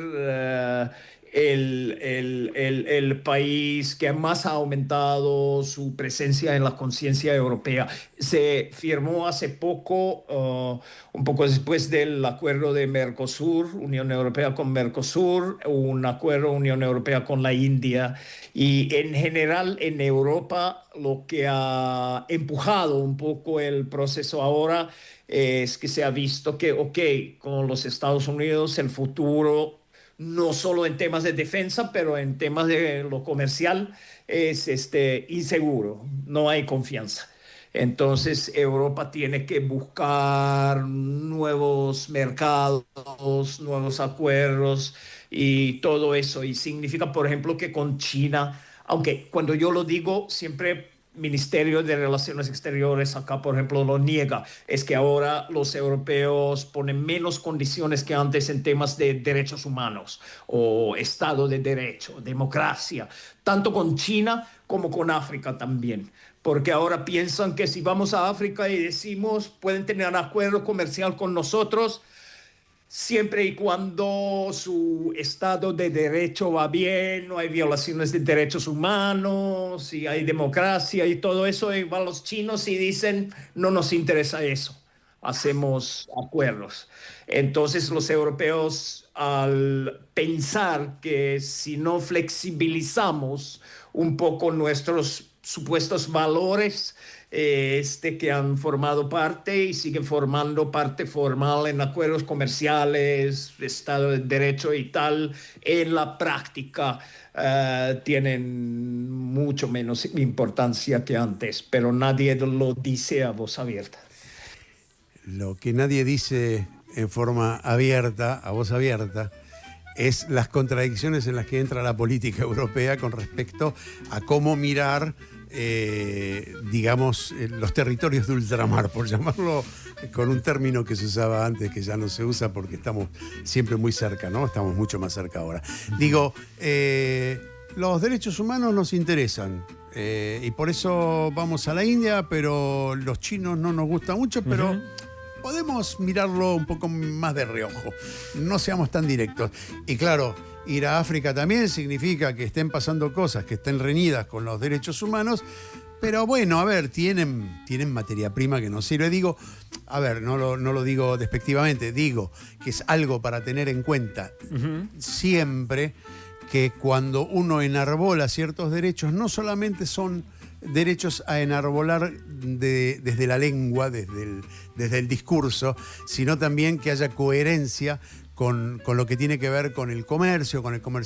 el país que más ha aumentado su presencia en la conciencia europea. Se firmó hace poco, un poco después del acuerdo de Mercosur, Unión Europea con Mercosur, un acuerdo Unión Europea con la India. Y en general en Europa lo que ha empujado un poco el proceso ahora es que se ha visto que, con los Estados Unidos el futuro, no solo en temas de defensa, pero en temas de lo comercial, es inseguro, no hay confianza. Entonces Europa tiene que buscar nuevos mercados, nuevos acuerdos y todo eso. Y significa, por ejemplo, que con China, aunque cuando yo lo digo, siempre Ministerio de Relaciones Exteriores acá, por ejemplo, lo niega, es que ahora los europeos ponen menos condiciones que antes en temas de derechos humanos o Estado de Derecho, democracia, tanto con China como con África también. Porque ahora piensan que si vamos a África y decimos pueden tener un acuerdo comercial con nosotros, siempre y cuando su Estado de Derecho va bien, no hay violaciones de derechos humanos, y hay democracia y todo eso, y van los chinos y dicen, no nos interesa eso, hacemos acuerdos. Entonces los europeos, al pensar que si no flexibilizamos un poco nuestros supuestos valores, que han formado parte y siguen formando parte formal en acuerdos comerciales, Estado de Derecho y tal, en la práctica tienen mucho menos importancia que antes, pero nadie lo dice a voz abierta. Lo que nadie dice en forma abierta, a voz abierta, es las contradicciones en las que entra la política europea con respecto a cómo mirar digamos, los territorios de ultramar, por llamarlo con un término que se usaba antes, que ya no se usa porque estamos siempre muy cerca, ¿no? Estamos mucho más cerca ahora. Digo, los derechos humanos nos interesan, y por eso vamos a la India, pero los chinos no nos gustan mucho, pero podemos mirarlo un poco más de reojo, no seamos tan directos. Y claro, ir a África también significa que estén pasando cosas que estén reñidas con los derechos humanos, pero bueno, a ver, tienen materia prima que nos sirve. Digo, a ver, no lo digo despectivamente, digo que es algo para tener en cuenta siempre, que cuando uno enarbola ciertos derechos no solamente son derechos a enarbolar desde la lengua, desde el discurso, sino también que haya coherencia con lo que tiene que ver con el comercio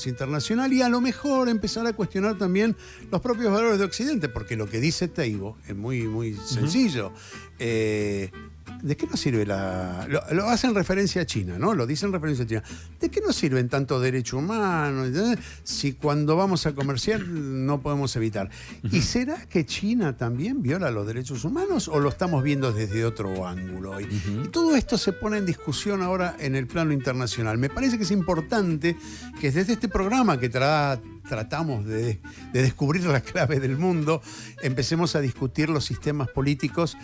internacional, y a lo mejor empezar a cuestionar también los propios valores de Occidente, porque lo que dice Teibo es muy, muy sencillo. ¿De qué nos sirve lo hacen referencia a China, ¿no? Lo dicen referencia a China. ¿De qué nos sirven tanto derechos humanos si cuando vamos a comerciar no podemos evitar? ¿Y será que China también viola los derechos humanos o lo estamos viendo desde otro ángulo? Y todo esto se pone en discusión ahora en el plano internacional. Me parece que es importante que desde este programa que tratamos de descubrir la clave del mundo, empecemos a discutir los sistemas políticos,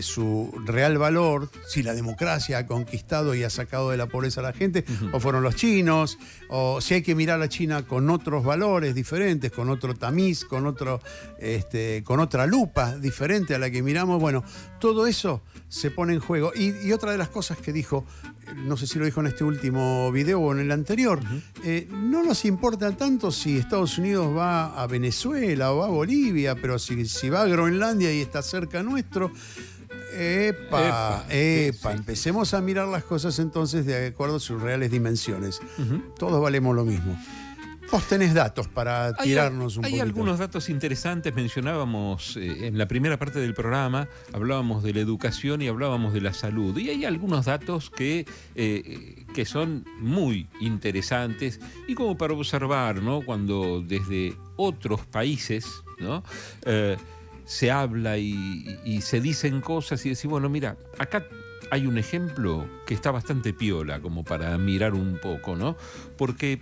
su real valor, si la democracia ha conquistado y ha sacado de la pobreza a la gente, o fueron los chinos, o si hay que mirar a China con otros valores diferentes, con otro tamiz, con otra lupa diferente a la que miramos. Bueno, todo eso se pone en juego. Y otra de las cosas que dijo, no sé si lo dijo en este último video o en el anterior, no nos importa tanto si Estados Unidos va a Venezuela o va a Bolivia, pero si va a Groenlandia y está cerca nuestro, empecemos a mirar las cosas entonces de acuerdo a sus reales dimensiones. Todos valemos lo mismo. Vos tenés datos para tirarnos un poquito. Hay algunos datos interesantes. Mencionábamos en la primera parte del programa, hablábamos de la educación y hablábamos de la salud. Y hay algunos datos que son muy interesantes y como para observar, ¿no? Cuando desde otros países, ¿no? Se habla y se dicen cosas y decir, bueno, mira, acá hay un ejemplo que está bastante piola como para mirar un poco, ¿no? Porque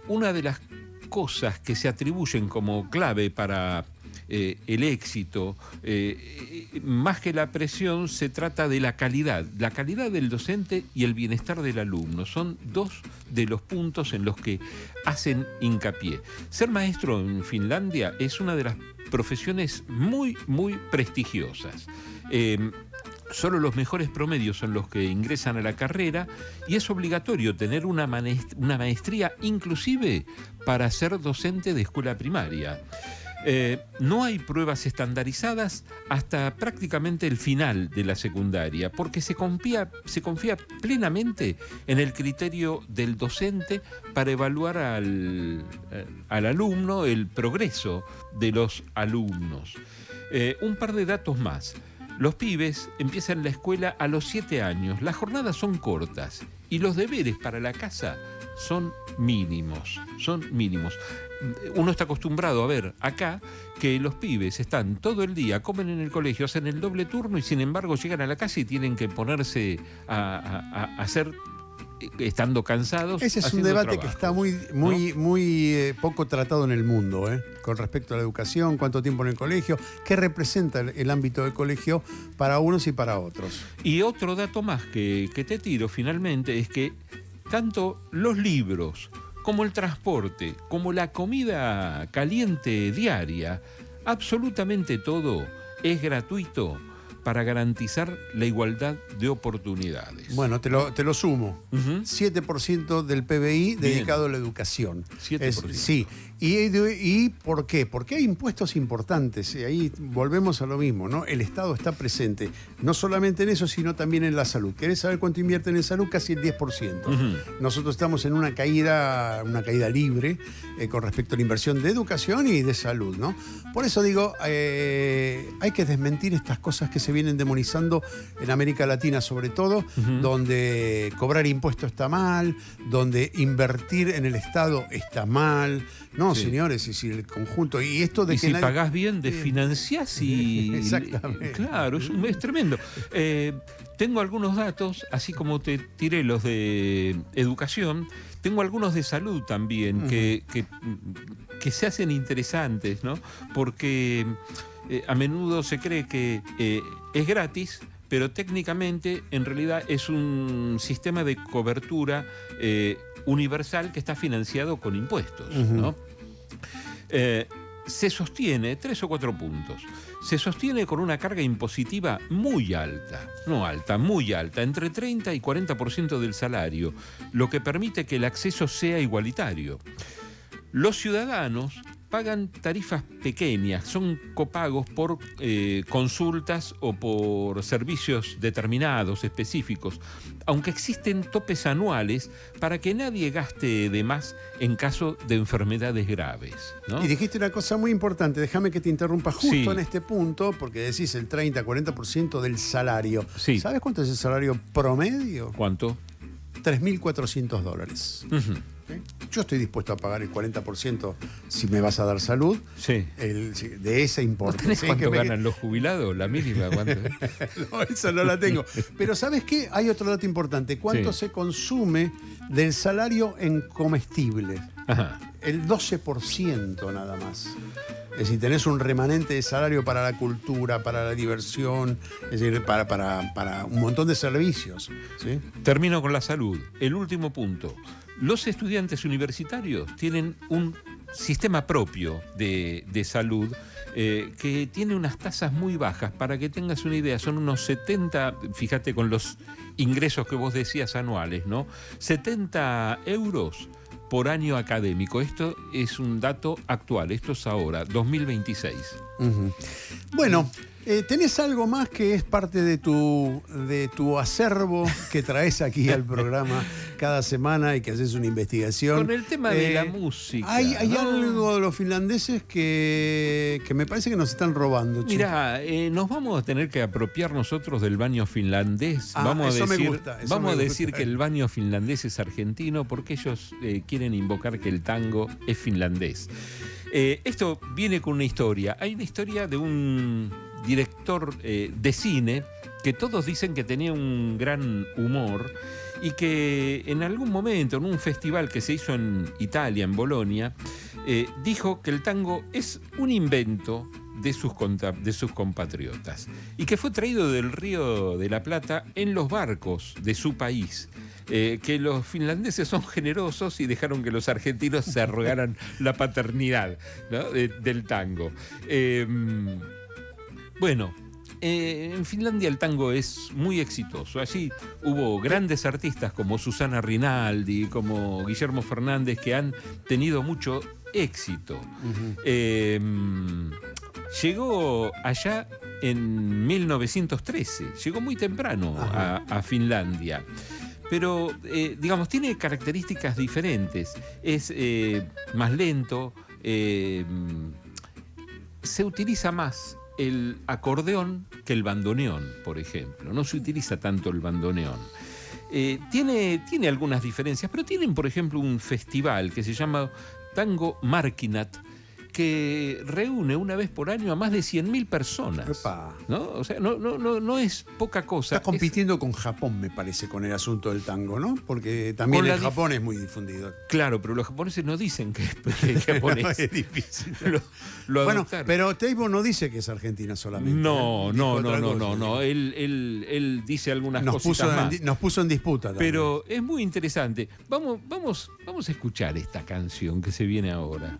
una de las cosas que se atribuyen como clave para el éxito, más que la presión, se trata de la calidad del docente y el bienestar del alumno. Son dos de los puntos en los que hacen hincapié. Ser maestro en Finlandia es una de las profesiones muy, muy prestigiosas. Solo los mejores promedios son los que ingresan a la carrera y es obligatorio tener una maestría inclusive para ser docente de escuela primaria. No hay pruebas estandarizadas hasta prácticamente el final de la secundaria, porque se confía plenamente en el criterio del docente para evaluar al alumno, el progreso de los alumnos. Un par de datos más. Los pibes empiezan la escuela a los 7 años, las jornadas son cortas y los deberes para la casa son mínimos. Uno está acostumbrado a ver acá que los pibes están todo el día, comen en el colegio, hacen el doble turno y sin embargo llegan a la casa y tienen que ponerse a hacer, estando cansados. Ese es un debate que está muy poco tratado en el mundo, con respecto a la educación, cuánto tiempo en el colegio, qué representa el ámbito del colegio para unos y para otros. Y otro dato más que te tiro finalmente es que tanto los libros como el transporte, como la comida caliente diaria, absolutamente todo es gratuito para garantizar la igualdad de oportunidades. Bueno, te lo sumo. 7% del PBI dedicado a la educación. 7%. Sí. ¿Y por qué? Porque hay impuestos importantes. Y ahí volvemos a lo mismo, ¿no? El Estado está presente, no solamente en eso, sino también en la salud. ¿Querés saber cuánto invierten en salud? Casi el 10%. Nosotros estamos en una caída libre con respecto a la inversión de educación y de salud, ¿no? Por eso digo, hay que desmentir estas cosas que se vienen demonizando en América Latina, sobre todo, donde cobrar impuestos está mal, donde invertir en el Estado está mal. No, sí, señores, y si el conjunto. Y esto de y que si pagás bien, desfinanciás y. Exactamente. Claro, es tremendo. Tengo algunos datos, así como te tiré los de educación, tengo algunos de salud también, que se hacen interesantes, ¿no? Porque a menudo se cree que es gratis, pero técnicamente en realidad es un sistema de cobertura universal que está financiado con impuestos, ¿no? Se sostiene, 3 o 4 puntos, se sostiene con una carga impositiva muy alta, no alta, muy alta, entre 30 y 40% del salario, lo que permite que el acceso sea igualitario. Los ciudadanos pagan tarifas pequeñas, son copagos por consultas o por servicios determinados, específicos, aunque existen topes anuales para que nadie gaste de más en caso de enfermedades graves, ¿no? Y dijiste una cosa muy importante, déjame que te interrumpa justo Sí. en este punto, porque decís el 30-40% del salario. Sí. ¿Sabes cuánto es el salario promedio? ¿Cuánto? $3.400. Ujú. ¿Sí? Yo estoy dispuesto a pagar el 40% si me vas a dar salud. Sí. De ese ¿Vos importe. tenés ¿Sí? cuánto Que me- ganan los jubilados? ¿La mínima? ¿Cuánto? No, esa no la tengo. Pero ¿sabes qué? Hay otro dato importante. ¿Cuánto Sí. se consume del salario en comestibles? Ajá. El 12% nada más. Es decir, tenés un remanente de salario para la cultura, para la diversión, es decir, para un montón de servicios. ¿Sí? Termino con la salud. El último punto. Los estudiantes universitarios tienen un sistema propio de salud que tiene unas tasas muy bajas. Para que tengas una idea, son unos 70, fíjate con los ingresos que vos decías anuales, ¿no? 70 euros por año académico. Esto es un dato actual, esto es ahora, 2026. Ujú. Bueno, ¿tenés algo más que es parte de tu acervo que traes aquí al programa cada semana y que haces una investigación? Con el tema de la música, Hay ¿no? algo de los finlandeses que me parece que nos están robando. che. Mirá, nos vamos a tener que apropiar nosotros del baño finlandés. Ah, Vamos eso a me decir, gusta, eso vamos me a decir gusta. que el baño finlandés es argentino porque ellos quieren invocar que el tango es finlandés. Esto viene con una historia. Hay una historia de un director de cine que todos dicen que tenía un gran humor y que en algún momento, en un festival que se hizo en Italia, en Bolonia, dijo que el tango es un invento de sus compatriotas y que fue traído del Río de la Plata en los barcos de su país. Que los finlandeses son generosos y dejaron que los argentinos se arrogaran la paternidad, ¿no? Del tango. Bueno, en Finlandia el tango es muy exitoso. Allí hubo grandes artistas como Susana Rinaldi, como Guillermo Fernández, que han tenido mucho éxito. Llegó allá en 1913, llegó muy temprano a Finlandia. Pero, digamos, tiene características diferentes. Es más lento, se utiliza más el acordeón que el bandoneón, por ejemplo. No se utiliza tanto el bandoneón. Tiene algunas diferencias, pero tienen, por ejemplo, un festival que se llama Tango Markkinat, que reúne una vez por año a más de 100.000 personas. Epa. ¿No? O sea, no es poca cosa. Está compitiendo con Japón, me parece, con el asunto del tango, ¿no? Porque también Con en la Japón es muy difundido. Claro, pero los japoneses no dicen que es japonés. Es difícil. Lo Bueno, adoptaron. pero Teibo no dice que es Argentina solamente. No, Dijo no, otra no, cosa. no, no. Él dice algunas Nos cositas más. nos puso en disputa también. Pero es muy interesante. Vamos a escuchar esta canción que se viene ahora.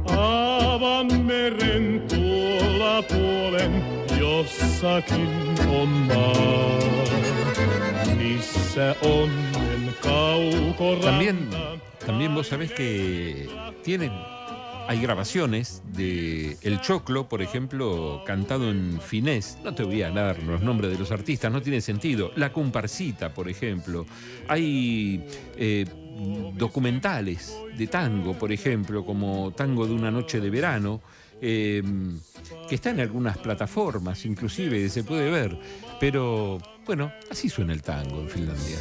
Aavan meren tuolla puolen jossakin on maa, missä onnen kaukoranta. También vos sabés que hay grabaciones de El Choclo, por ejemplo, cantado en finés. No te voy a dar los nombres de los artistas, no tiene sentido. La Comparsita, por ejemplo. Hay documentales de tango, por ejemplo, como Tango de una noche de verano, que está en algunas plataformas, inclusive se puede ver. Pero, bueno, así suena el tango en Finlandia.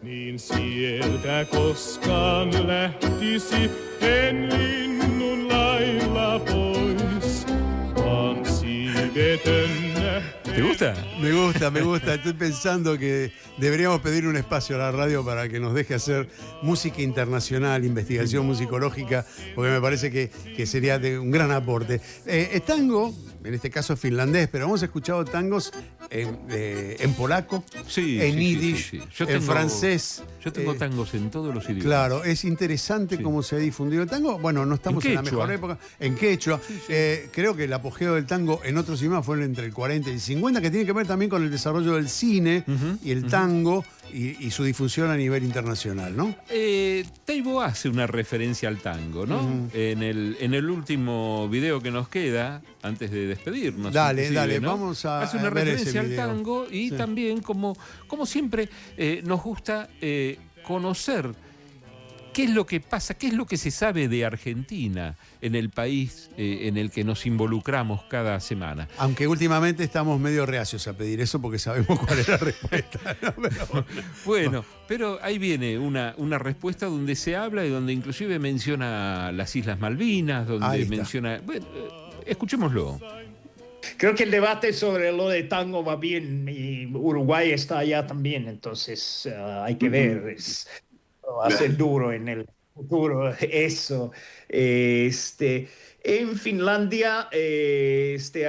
Niin sieltä koskaan lähtisi en linnun lailla pois, vaan siivetön. ¿Te gusta? Me gusta. Estoy pensando que deberíamos pedir un espacio a la radio para que nos deje hacer música internacional, investigación musicológica, porque me parece que sería de un gran aporte. Tango, en este caso finlandés, pero hemos escuchado tangos en polaco, Sí, en sí, yiddish, sí, sí. Yo en tengo- francés, yo Yo tengo tangos en todos los idiomas. Claro, es interesante Sí. cómo se ha difundido el tango. Bueno, no estamos en la quechua. mejor época. En quechua. Creo que el apogeo del tango en otros idiomas fue entre el 40 y el 50, que tiene que ver también con el desarrollo del cine y el tango y su difusión a nivel internacional, ¿no? Teibo hace una referencia al tango, ¿no? En el último video que nos queda, antes de despedirnos. Dale, inclusive, dale, ¿no? vamos a Hace una ver ese referencia al video. tango y Sí. también, como siempre, nos gusta conocer qué es lo que pasa, qué es lo que se sabe de Argentina en el país en el que nos involucramos cada semana. Aunque últimamente estamos medio reacios a pedir eso porque sabemos cuál es la respuesta, ¿no? Pero, Bueno, pero ahí viene una respuesta donde se habla y donde inclusive menciona las Islas Malvinas, Ahí donde está. menciona... Bueno, escuchémoslo. Creo que el debate sobre lo de tango va bien y Uruguay está allá también, entonces hay que ver. Va a ser duro en el futuro eso. En Finlandia,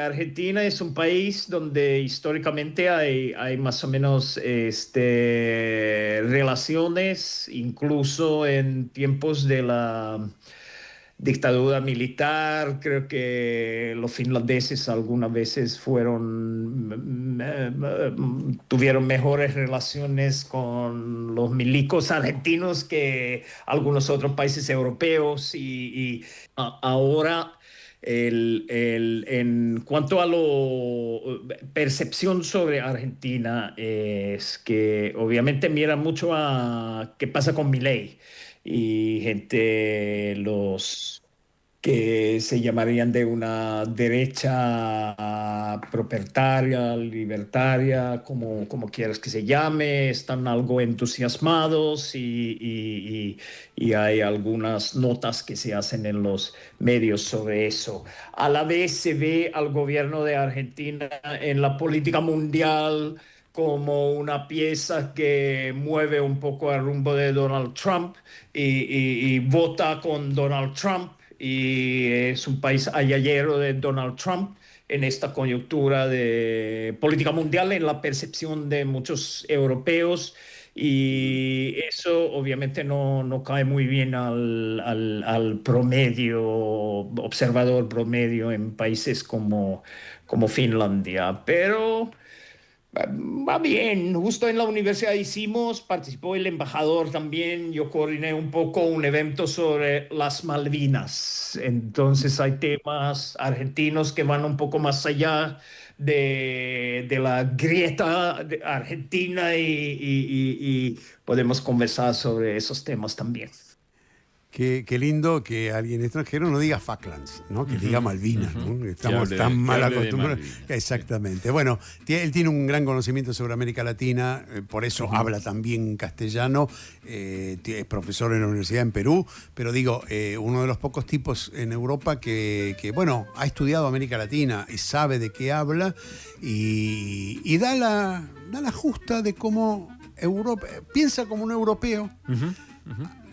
Argentina es un país donde históricamente hay más o menos relaciones, incluso en tiempos de la dictadura militar. Creo que los finlandeses algunas veces tuvieron mejores relaciones con los milicos argentinos que algunos otros países europeos y ahora en cuanto a la percepción sobre Argentina es que obviamente mira mucho a qué pasa con Milei y gente, los que se llamarían de una derecha propietaria, libertaria, como quieras que se llame, están algo entusiasmados y hay algunas notas que se hacen en los medios sobre eso. A la vez se ve al gobierno de Argentina en la política mundial como una pieza que mueve un poco el rumbo de Donald Trump y vota con Donald Trump, y es un país ayallero de Donald Trump en esta coyuntura de política mundial en la percepción de muchos europeos, y eso obviamente no cae muy bien al promedio, observador promedio en países como Finlandia, pero va bien. Justo en la universidad participó el embajador también, yo coordiné un poco un evento sobre las Malvinas. Entonces hay temas argentinos que van un poco más allá de la grieta de Argentina y podemos conversar sobre esos temas también. qué lindo que alguien extranjero no diga Falklands, ¿no? Que diga Malvinas, ¿no? Estamos Que hable tan de- mal que hable de acostumbrados. Malvinas. Exactamente. Bueno, él tiene un gran conocimiento sobre América Latina, por eso habla también castellano, es profesor en la universidad en Perú, pero digo, uno de los pocos tipos en Europa que bueno, ha estudiado América Latina y sabe de qué habla y da la justa de cómo Europa, piensa como un europeo,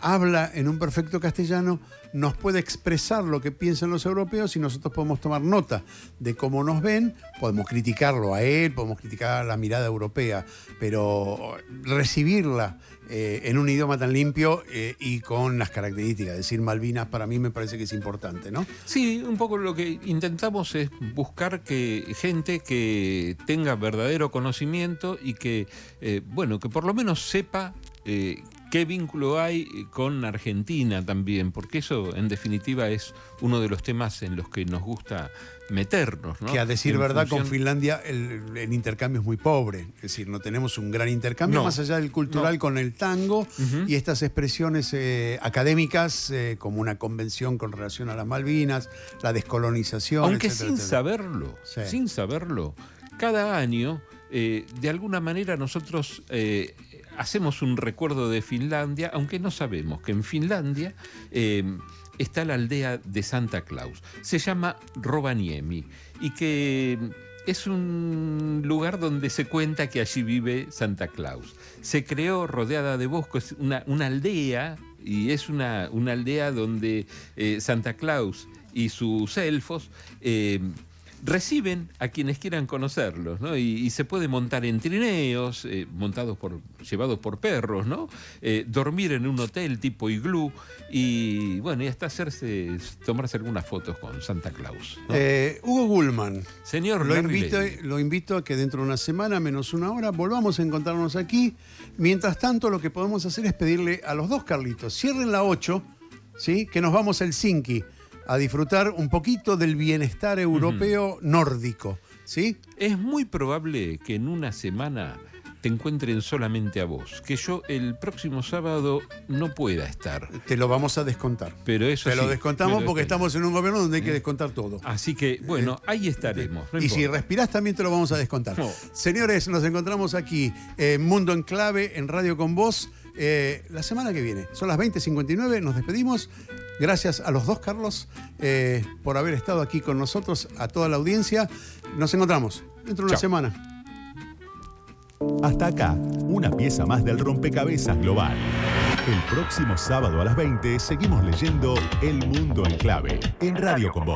habla en un perfecto castellano, nos puede expresar lo que piensan los europeos y nosotros podemos tomar nota de cómo nos ven, podemos criticarlo a él, podemos criticar la mirada europea, pero recibirla en un idioma tan limpio y con las características, decir Malvinas para mí me parece que es importante, ¿no? Sí, un poco lo que intentamos es buscar que gente que tenga verdadero conocimiento y que, bueno, que por lo menos sepa qué vínculo hay con Argentina también, porque eso en definitiva es uno de los temas en los que nos gusta meternos, ¿no? Que a decir En verdad, con función- Finlandia el intercambio es muy pobre. Es decir, no tenemos un gran intercambio, No, más allá del cultural no. con el tango y estas expresiones académicas, como una convención con relación a las Malvinas, la descolonización. Aunque etcétera, sin etcétera. saberlo, cada año, de alguna manera nosotros hacemos un recuerdo de Finlandia, aunque no sabemos que en Finlandia está la aldea de Santa Claus. Se llama Rovaniemi y que es un lugar donde se cuenta que allí vive Santa Claus. Se creó rodeada de bosques, una aldea, y es una aldea donde Santa Claus y sus elfos reciben a quienes quieran conocerlos, ¿no? Y se puede montar en trineos, llevados por perros, ¿no? Dormir en un hotel tipo iglú y bueno, y hasta tomarse algunas fotos con Santa Claus, ¿no? Hugo Gulman. Señor Lo Larry Levy. invito a que dentro de una semana, menos una hora, volvamos a encontrarnos aquí. Mientras tanto, lo que podemos hacer es pedirle a los dos Carlitos, cierren la 8, ¿sí? Que nos vamos a Helsinki a disfrutar un poquito del bienestar europeo nórdico, ¿sí? Es muy probable que en una semana te encuentren solamente a vos, que yo el próximo sábado no pueda estar. Te lo vamos a descontar. Pero eso Te lo sí, descontamos porque estamos. estamos en un gobierno donde hay que descontar todo. Así que, bueno, ahí estaremos. No Y si importa. respirás también te lo vamos a descontar. No. Señores, nos encontramos aquí, Mundo en Clave, en Radio con Vos, la semana que viene. Son las 20:59, nos despedimos. Gracias a los dos, Carlos, por haber estado aquí con nosotros, a toda la audiencia. Nos encontramos dentro de una Chao. semana. Hasta acá, una pieza más del rompecabezas global. El próximo sábado a las 20 seguimos leyendo El Mundo en Clave, en Radio con Vos.